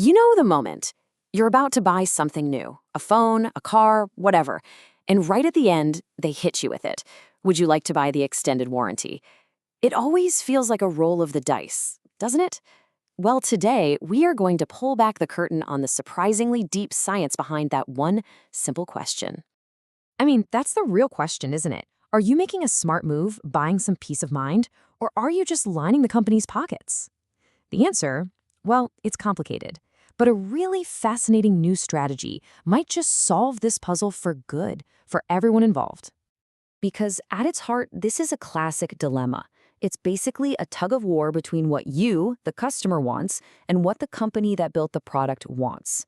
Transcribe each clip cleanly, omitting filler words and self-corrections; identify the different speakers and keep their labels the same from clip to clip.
Speaker 1: You know the moment. You're about to buy something new, a phone, a car, whatever, and right at the end, they hit you with it. Would you like to buy the extended warranty? It always feels like a roll of the dice, doesn't it? Well, today, we are going to pull back the curtain on the surprisingly deep science behind that one simple question.
Speaker 2: I mean, that's the real question, isn't it? Are you making a smart move, buying some peace of mind, or are you just lining the company's pockets? The answer? Well, it's complicated. But a really fascinating new strategy might just solve this puzzle for good, for everyone involved. Because at its heart, this is a classic dilemma. It's basically a tug of war between what you, the customer, wants and what the company that built the product wants.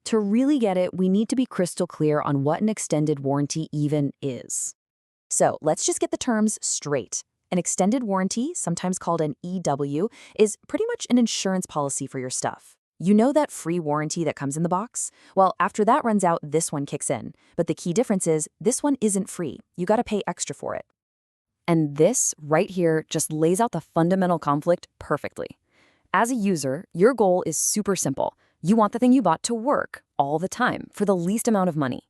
Speaker 2: To really get it, we need to be crystal clear on what an extended warranty even is. So let's just get the terms straight. An extended warranty, sometimes called an EW, is pretty much an insurance policy for your stuff. You know that free warranty that comes in the box? Well, after that runs out, this one kicks in. But the key difference is this one isn't free. You gotta pay extra for it. And this right here just lays out the fundamental conflict perfectly. As a user, your goal is super simple. You want the thing you bought to work all the time for the least amount of money.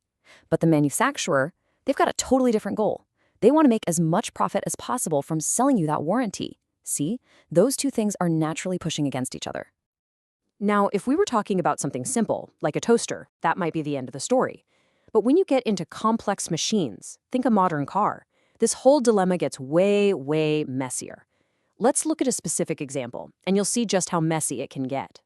Speaker 2: But the manufacturer, they've got a totally different goal. They want to make as much profit as possible from selling you that warranty. See, those two things are naturally pushing against each other.
Speaker 1: Now, if we were talking about something simple, like a toaster, that might be the end of the story. But when you get into complex machines, think a modern car, this whole dilemma gets way, way messier. Let's look at a specific example, and you'll see just how messy it can get.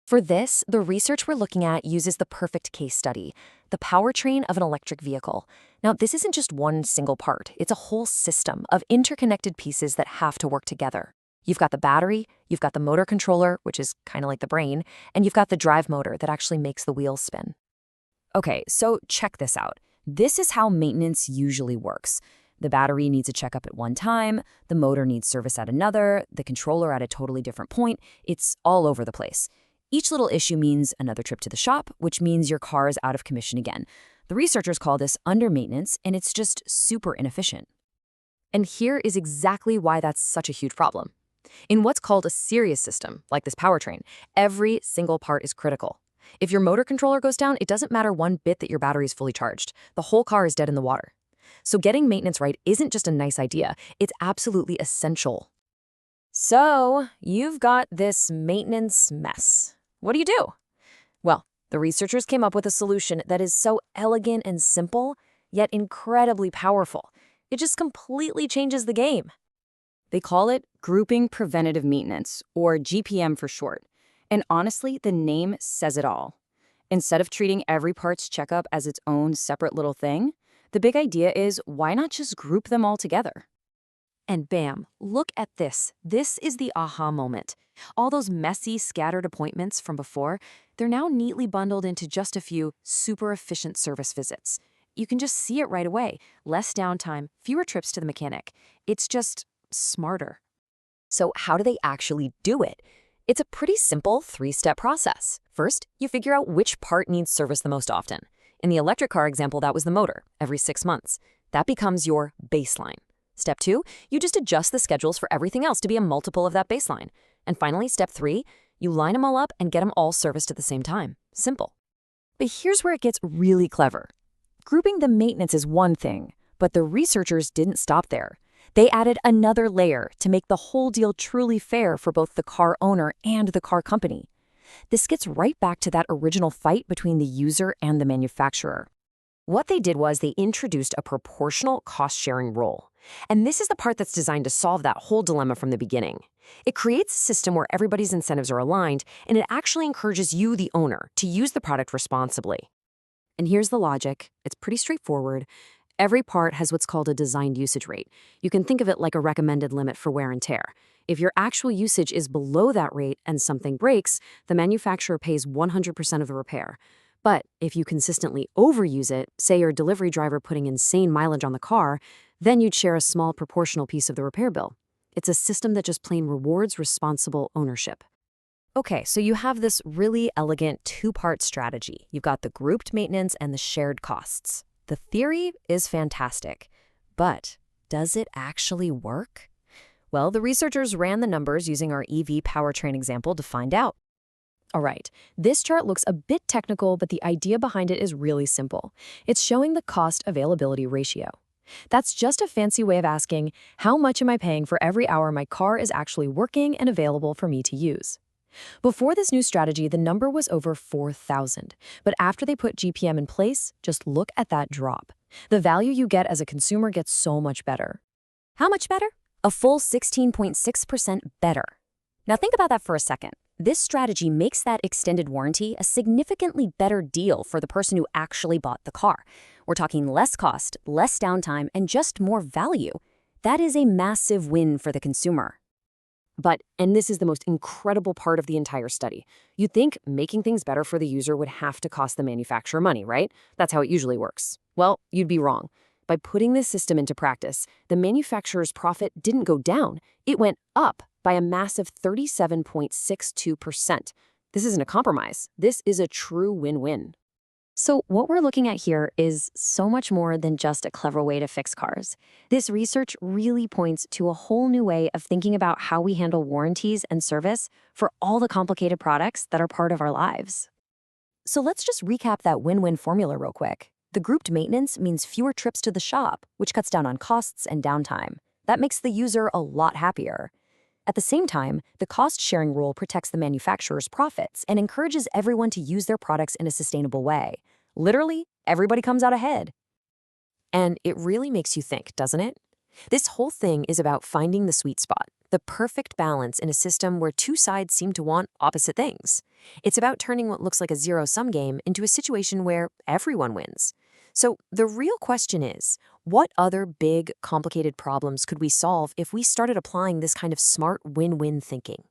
Speaker 2: For this, the research we're looking at uses the perfect case study, the powertrain of an electric vehicle. Now, this isn't just one single part. It's a whole system of interconnected pieces that have to work together. You've got the battery, you've got the motor controller, which is kind of like the brain, and you've got the drive motor that actually makes the wheels spin. Okay, so check this out. This is how maintenance usually works. The battery needs a checkup at one time, the motor needs service at another, the controller at a totally different point. It's all over the place. Each little issue means another trip to the shop, which means your car is out of commission again. The researchers call this under-maintenance, and it's just super inefficient. And here is exactly why that's such a huge problem. In what's called a serious system, like this powertrain, every single part is critical. If your motor controller goes down, it doesn't matter one bit that your battery is fully charged. The whole car is dead in the water. So getting maintenance right isn't just a nice idea, it's absolutely essential. So you've got this maintenance mess. What do you do? Well, the researchers came up with a solution that is so elegant and simple, yet incredibly powerful. It just completely changes the game.
Speaker 1: They call it grouping preventative maintenance, or GPM for short. And honestly, the name says it all. Instead of treating every part's checkup as its own separate little thing, the big idea is, why not just group them all together?
Speaker 2: And bam, look at this. This is the aha moment. All those messy, scattered appointments from before, they're now neatly bundled into just a few super efficient service visits. You can just see it right away. Less downtime, fewer trips to the mechanic. It's just smarter. So how do they actually do it? It's a pretty simple three-step process. First, you figure out which part needs service the most often. In the electric car example, that was the motor, every 6 months. That becomes your baseline. Step 2, you just adjust the schedules for everything else to be a multiple of that baseline. And finally, step 3, you line them all up and get them all serviced at the same time. Simple. But here's where it gets really clever. Grouping the maintenance is one thing, but the researchers didn't stop there. They added another layer to make the whole deal truly fair for both the car owner and the car company. This gets right back to that original fight between the user and the manufacturer. What they did was they introduced a proportional cost-sharing role. And this is the part that's designed to solve that whole dilemma from the beginning. It creates a system where everybody's incentives are aligned, and it actually encourages you, the owner, to use the product responsibly. And here's the logic. It's pretty straightforward. Every part has what's called a designed usage rate. You can think of it like a recommended limit for wear and tear. If your actual usage is below that rate and something breaks, the manufacturer pays 100% of the repair. But if you consistently overuse it, say your delivery driver putting insane mileage on the car, then you'd share a small proportional piece of the repair bill. It's a system that just plain rewards responsible ownership. Okay, so you have this really elegant two-part strategy. You've got the grouped maintenance and the shared costs. The theory is fantastic, but does it actually work? Well, the researchers ran the numbers using our EV powertrain example to find out.
Speaker 1: All right, this chart looks a bit technical, but the idea behind it is really simple. It's showing the cost availability ratio. That's just a fancy way of asking, how much am I paying for every hour my car is actually working and available for me to use? Before this new strategy, the number was over 4,000. But after they put GPM in place, just look at that drop. The value you get as a consumer gets so much better.
Speaker 2: How much better? A full 16.6% better. Now think about that for a second. This strategy makes that extended warranty a significantly better deal for the person who actually bought the car. We're talking less cost, less downtime, and just more value. That is a massive win for the consumer.
Speaker 1: But, and this is the most incredible part of the entire study, you'd think making things better for the user would have to cost the manufacturer money, right? That's how it usually works. Well, you'd be wrong. By putting this system into practice, the manufacturer's profit didn't go down. It went up by a massive 37.62%. This isn't a compromise. This is a true win-win.
Speaker 2: So what we're looking at here is so much more than just a clever way to fix cars. This research really points to a whole new way of thinking about how we handle warranties and service for all the complicated products that are part of our lives. So let's just recap that win-win formula real quick. The grouped maintenance means fewer trips to the shop, which cuts down on costs and downtime. That makes the user a lot happier. At the same time, the cost-sharing rule protects the manufacturer's profits and encourages everyone to use their products in a sustainable way. Literally, everybody comes out ahead.
Speaker 1: And it really makes you think, doesn't it? This whole thing is about finding the sweet spot, the perfect balance in a system where two sides seem to want opposite things. It's about turning what looks like a zero-sum game into a situation where everyone wins. So the real question is, what other big, complicated problems could we solve if we started applying this kind of smart win-win thinking?